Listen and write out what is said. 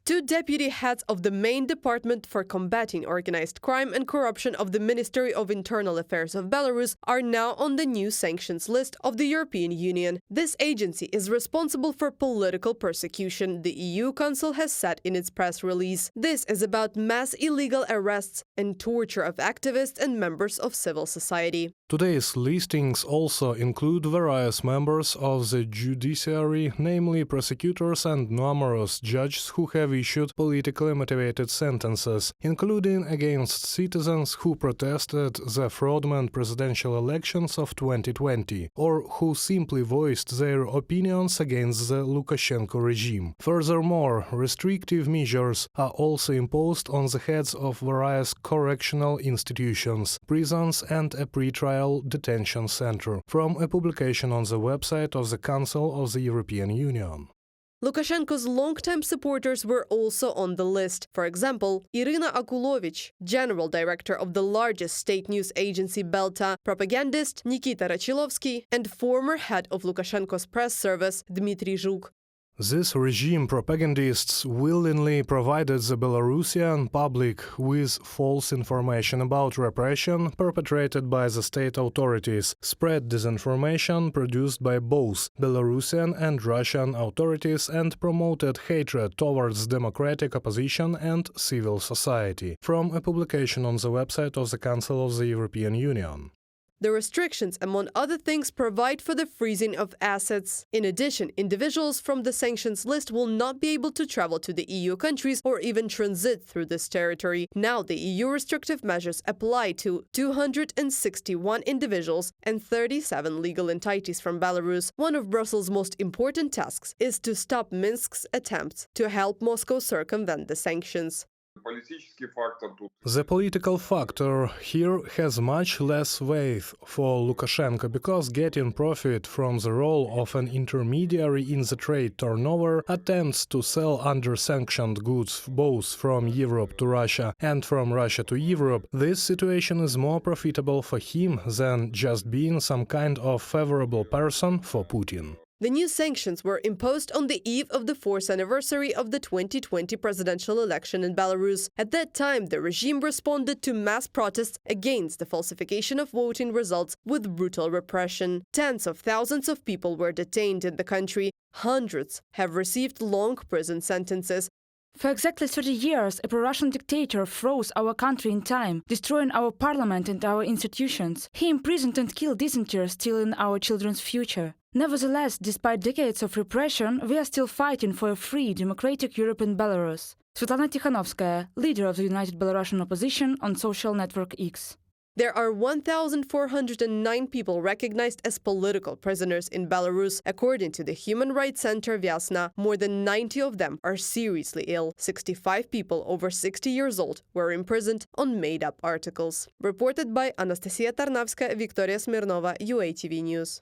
Two deputy heads of the main department for combating organized crime and corruption of the Ministry of Internal Affairs of Belarus are now on the new sanctions list of the European Union. This agency is responsible for political persecution, the EU Council has said in its press release. This is about mass illegal arrests and torture of activists and members of civil society. Today's listings also include various members of the judiciary, namely prosecutors and numerous judges who have issued politically motivated sentences, including against citizens who protested the fraudulent presidential elections of 2020, or who simply voiced their opinions against the Lukashenko regime. Furthermore, restrictive measures are also imposed on the heads of various correctional institutions, prisons and a pre-trial detention center, from a publication on the website of the Council of the European Union. Lukashenko's longtime supporters were also on the list. For example, Irina Akulovich, general director of the largest state news agency Belta, propagandist Nikita Rachilovsky, and former head of Lukashenko's press service Dmitry Zhuk. These regime propagandists willingly provided the Belarusian public with false information about repression perpetrated by the state authorities, spread disinformation produced by both Belarusian and Russian authorities, and promoted hatred towards democratic opposition and civil society, from a publication on the website of the Council of the European Union. The restrictions, among other things, provide for the freezing of assets. In addition, individuals from the sanctions list will not be able to travel to the EU countries or even transit through this territory. Now, the EU restrictive measures apply to 261 individuals and 37 legal entities from Belarus. One of Brussels' most important tasks is to stop Minsk's attempts to help Moscow circumvent the sanctions. The political factor here has much less weight for Lukashenko because getting profit from the role of an intermediary in the trade turnover, attempts to sell under-sanctioned goods both from Europe to Russia and from Russia to Europe, this situation is more profitable for him than just being some kind of favorable person for Putin. The new sanctions were imposed on the eve of the 4th anniversary of the 2020 presidential election in Belarus. At that time, the regime responded to mass protests against the falsification of voting results with brutal repression. Tens of thousands of people were detained in the country. Hundreds have received long prison sentences. For exactly 30 years, a pro-Russian dictator froze our country in time, destroying our parliament and our institutions. He imprisoned and killed dissenters, stealing our children's future. Nevertheless, despite decades of repression, we are still fighting for a free, democratic Europe in Belarus. Svetlana Tikhanovskaya, leader of the United Belarusian Opposition, on social network X. There are 1,409 people recognized as political prisoners in Belarus. According to the Human Rights Center Vyasna, more than 90 of them are seriously ill. 65 people over 60 years old were imprisoned on made-up articles. Reported by Anastasia Tarnavska, Victoria Smirnova, UATV News.